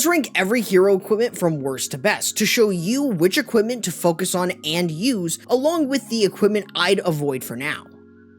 Let's rank every hero equipment from worst to best to show you which equipment to focus on and use, along with the equipment I'd avoid for now.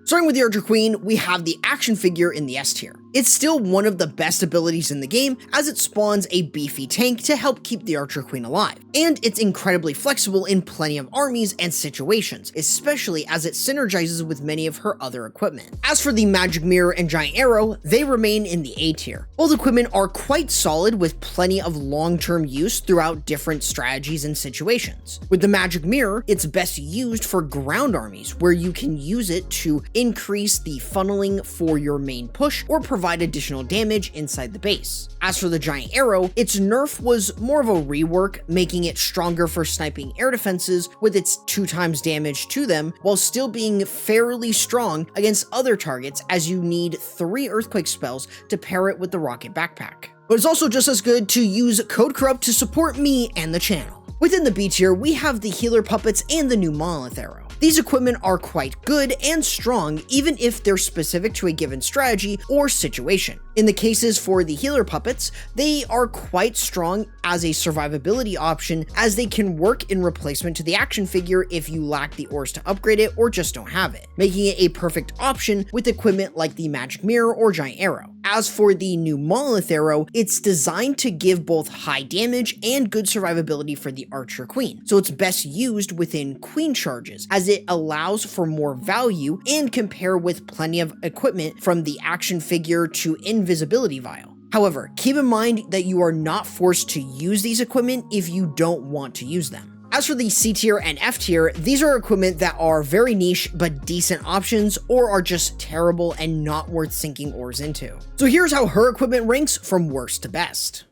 Starting with the Archer Queen, we have the action figure in the S tier. It's still one of the best abilities in the game as it spawns a beefy tank to help keep the Archer Queen alive, and it's incredibly flexible in plenty of armies and situations, especially as it synergizes with many of her other equipment. As for the Magic Mirror and Giant Arrow, they remain in the A tier. Both equipment are quite solid with plenty of long-term use throughout different strategies and situations. With the Magic Mirror, it's best used for ground armies, where you can use it to increase the funneling for your main push or provide additional damage inside the base. As for the Giant Arrow, its nerf was more of a rework, making it stronger for sniping air defenses with its 2x damage to them, while still being fairly strong against other targets as you need 3 earthquake spells to pair it with the rocket backpack. But it's also just as good to use code Corrupt to support me and the channel. Within the B tier, we have the healer puppets and the new monolith arrow. These equipment are quite good and strong, even if they're specific to a given strategy or situation. In the cases for the healer puppets, they are quite strong as a survivability option, as they can work in replacement to the action figure if you lack the ores to upgrade it or just don't have it, making it a perfect option with equipment like the Magic Mirror or Giant Arrow. As for the new monolith arrow, it's designed to give both high damage and good survivability for the Archer Queen, so it's best used within queen charges, as it allows for more value and can pair with plenty of equipment from the action figure to invisibility vial. However, keep in mind that you are not forced to use these equipment if you don't want to use them. As for the C tier and F tier, these are equipment that are very niche but decent options, or are just terrible and not worth sinking ores into. So here's how her equipment ranks from worst to best.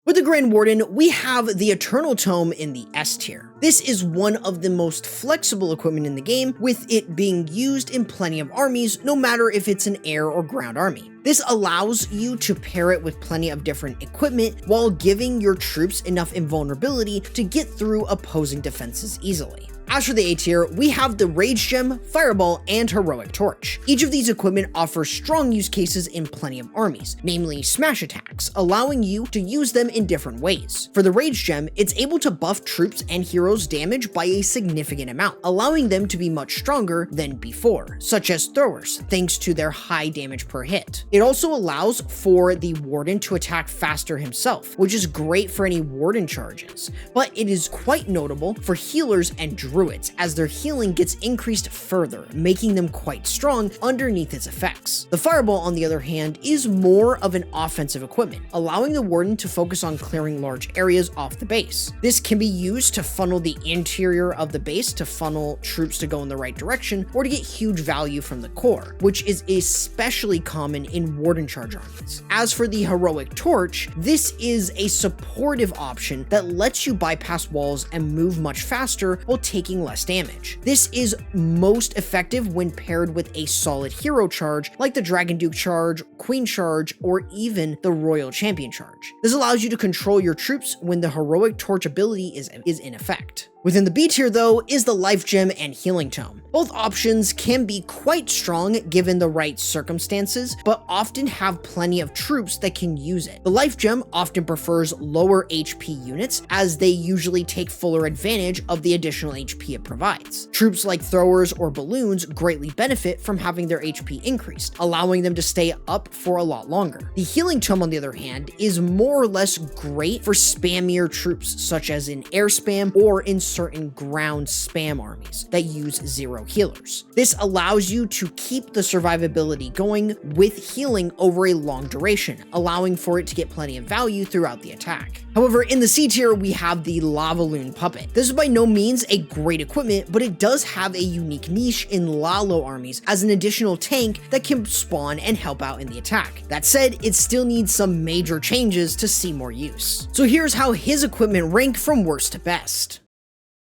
With the Grand Warden, we have the Eternal Tome in the S tier. This is one of the most flexible equipment in the game, with it being used in plenty of armies, no matter if it's an air or ground army. This allows you to pair it with plenty of different equipment while giving your troops enough invulnerability to get through opposing defenses easily. As for the A tier, we have the Rage Gem, Fireball, and Heroic Torch. Each of these equipment offers strong use cases in plenty of armies, namely smash attacks, allowing you to use them in different ways. For the Rage Gem, it's able to buff troops and heroes' damage by a significant amount, allowing them to be much stronger than before, such as throwers, thanks to their high damage per hit. It also allows for the Warden to attack faster himself, which is great for any Warden charges, but it is quite notable for healers and druids, as their healing gets increased further, making them quite strong underneath its effects. The Fireball, on the other hand, is more of an offensive equipment, allowing the Warden to focus on clearing large areas off the base. This can be used to funnel the interior of the base to funnel troops to go in the right direction, or to get huge value from the core, which is especially common in Warden charge armies. As for the Heroic Torch, this is a supportive option that lets you bypass walls and move much faster while taking less damage. This is most effective when paired with a solid hero charge like the Dragon Duke charge, Queen charge, or even the Royal Champion charge. This allows you to control your troops when the Heroic Torch ability is in effect. Within the B tier though is the Life Gem and Healing Tome. Both options can be quite strong given the right circumstances, but often have plenty of troops that can use it. The Life Gem often prefers lower HP units, as they usually take fuller advantage of the additional HP it provides. Troops like throwers or balloons greatly benefit from having their HP increased, allowing them to stay up for a lot longer. The Healing Tome, on the other hand, is more or less great for spammier troops, such as in air spam or in certain ground spam armies that use 0 healers. This allows you to keep the survivability going with healing over a long duration, allowing for it to get plenty of value throughout the attack. However, in the C tier, we have the Lavaloon Puppet. This is by no means a great equipment, but it does have a unique niche in Lalo armies as an additional tank that can spawn and help out in the attack. That said, it still needs some major changes to see more use. So here's how his equipment rank from worst to best.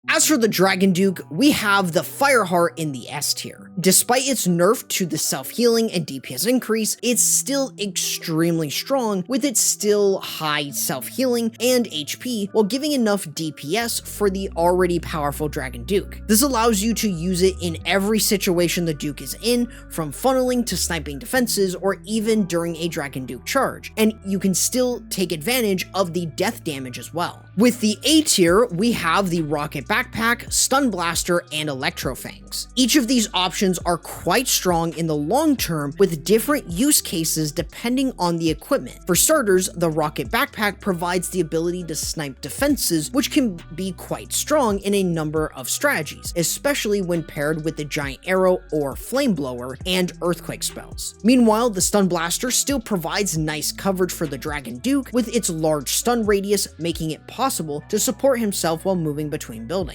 As for the Dragon Duke, we have the Fireheart in the S tier. Despite its nerf to the self-healing and DPS increase, it's still extremely strong with its still high self-healing and HP while giving enough DPS for the already powerful Dragon Duke. This allows you to use it in every situation the Duke is in, from funneling to sniping defenses or even during a Dragon Duke charge, and you can still take advantage of the death damage as well. With the A tier, we have the Rocket Backpack, Stun Blaster, and Electro Fangs. Each of these options are quite strong in the long term with different use cases depending on the equipment. For starters, the Rocket Backpack provides the ability to snipe defenses, which can be quite strong in a number of strategies, especially when paired with the Giant Arrow or Flame Blower and Earthquake spells. Meanwhile, the Stun Blaster still provides nice coverage for the Dragon Duke with its large stun radius, making it possible to support himself while moving between buildings.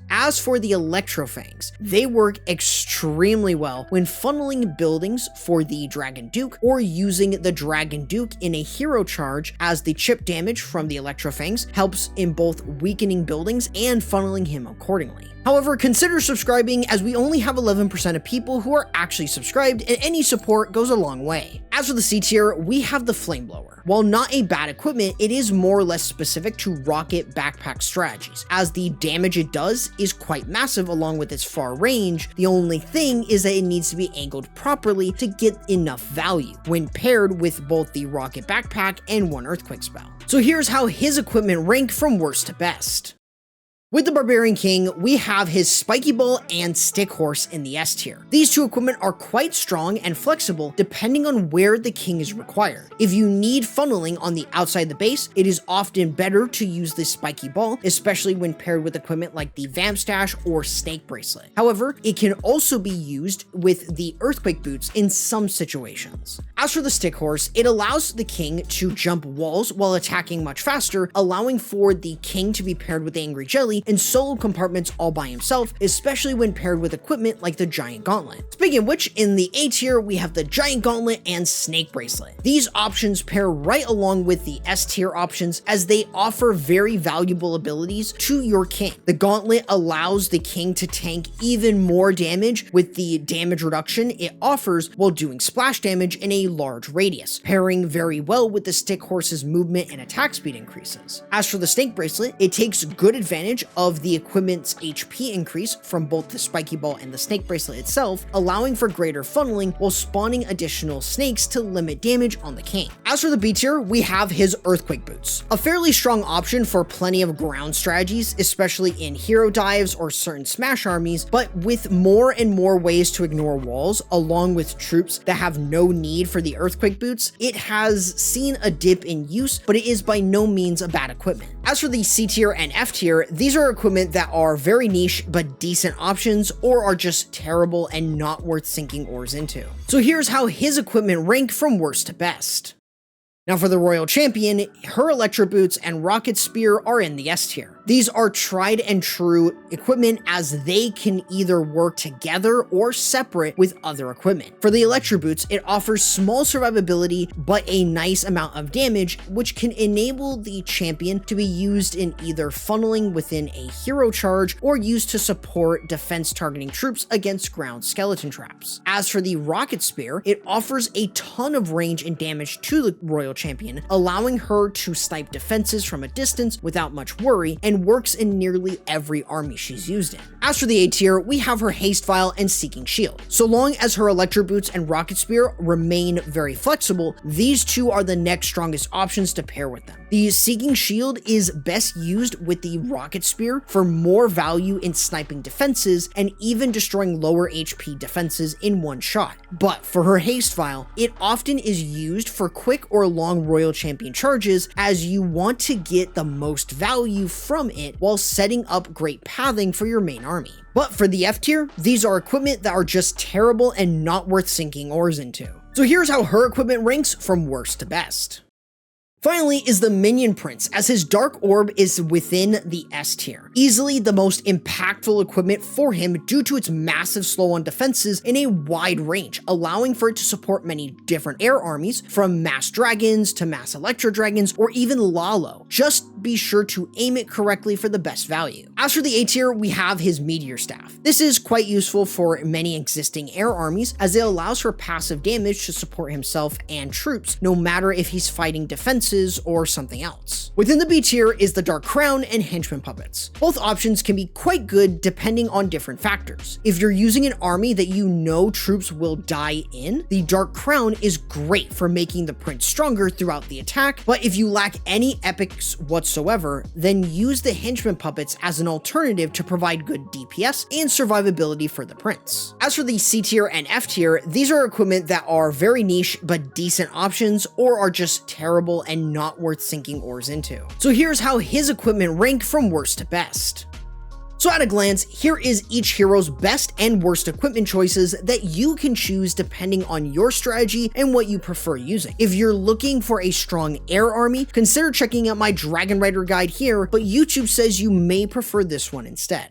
As for the Electro Fangs, they work extremely well when funneling buildings for the Dragon Duke or using the Dragon Duke in a hero charge, as the chip damage from the Electro Fangs helps in both weakening buildings and funneling him accordingly. However, consider subscribing, as we only have 11% of people who are actually subscribed, and any support goes a long way. As for the C tier, we have the Flame Blower. While not a bad equipment, it is more or less specific to Rocket Backpack strategies, as the damage it does is quite massive along with its far range. The only thing is that it needs to be angled properly to get enough value, when paired with both the Rocket Backpack and one Earthquake spell. So here's how his equipment rank from worst to best. With the Barbarian King, we have his Spiky Ball and Stick Horse in the S tier. These two equipment are quite strong and flexible depending on where the king is required. If you need funneling on the outside the base, it is often better to use the Spiky Ball, especially when paired with equipment like the Vamp Stash or Snake Bracelet. However, it can also be used with the Earthquake Boots in some situations. As for the Stick Horse, it allows the king to jump walls while attacking much faster, allowing for the king to be paired with the Angry Jelly in solo compartments all by himself, especially when paired with equipment like the Giant Gauntlet. Speaking of which, in the A tier, we have the Giant Gauntlet and Snake Bracelet. These options pair right along with the S tier options, as they offer very valuable abilities to your king. The Gauntlet allows the king to tank even more damage with the damage reduction it offers while doing splash damage in a large radius, pairing very well with the Stick Horse's movement and attack speed increases. As for the Snake Bracelet, it takes good advantage of the equipment's HP increase from both the Spiky Ball and the Snake Bracelet itself, allowing for greater funneling while spawning additional snakes to limit damage on the king. As for the B tier, we have his Earthquake Boots, a fairly strong option for plenty of ground strategies, especially in hero dives or certain smash armies, but with more and more ways to ignore walls, along with troops that have no need for the Earthquake Boots, it has seen a dip in use, but it is by no means a bad equipment. As for the C tier and F tier, these are equipment that are very niche but decent options, or are just terrible and not worth sinking ores into. So here's how his equipment rank from worst to best. Now for the Royal Champion, her Electro Boots and Rocket Spear are in the S tier. These are tried and true equipment, as they can either work together or separate with other equipment. For the Electro Boots, it offers small survivability but a nice amount of damage, which can enable the champion to be used in either funneling within a hero charge or used to support defense targeting troops against ground skeleton traps. As for the Rocket Spear, it offers a ton of range and damage to the Royal Champion, allowing her to snipe defenses from a distance without much worry, and works in nearly every army she's used in. As for the A tier, we have her Haste Vial and Seeking Shield. So long as her Electro Boots and Rocket Spear remain very flexible, these two are the next strongest options to pair with them. The Seeking Shield is best used with the Rocket Spear for more value in sniping defenses and even destroying lower HP defenses in one shot. But for her Haste Vial, it often is used for quick or long Royal Champion charges, as you want to get the most value from it while setting up great pathing for your main army. But for the F tier, these are equipment that are just terrible and not worth sinking ores into. So here's how her equipment ranks from worst to best. Finally is the Minion Prince, as his Dark Orb is within the S tier. Easily the most impactful equipment for him due to its massive slow on defenses in a wide range, allowing for it to support many different air armies, from mass dragons to mass electro dragons or even Lalo. Just be sure to aim it correctly for the best value. As for the A tier, we have his Meteor Staff. This is quite useful for many existing air armies as it allows for passive damage to support himself and troops, no matter if he's fighting defenses or something else. Within the B tier is the Dark Crown and Henchman Puppets. Both options can be quite good depending on different factors. If you're using an army that you know troops will die in, the Dark Crown is great for making the prince stronger throughout the attack, but if you lack any epics whatsoever, then use the Henchman Puppets as an alternative to provide good DPS and survivability for the prince. As for the C tier and F tier, these are equipment that are very niche but decent options, or are just terrible and not worth sinking ores into. So here's how his equipment rank from worst to best. So at a glance, here is each hero's best and worst equipment choices that you can choose depending on your strategy and what you prefer using. If you're looking for a strong air army, consider checking out my Dragon Rider guide here, but YouTube says you may prefer this one instead.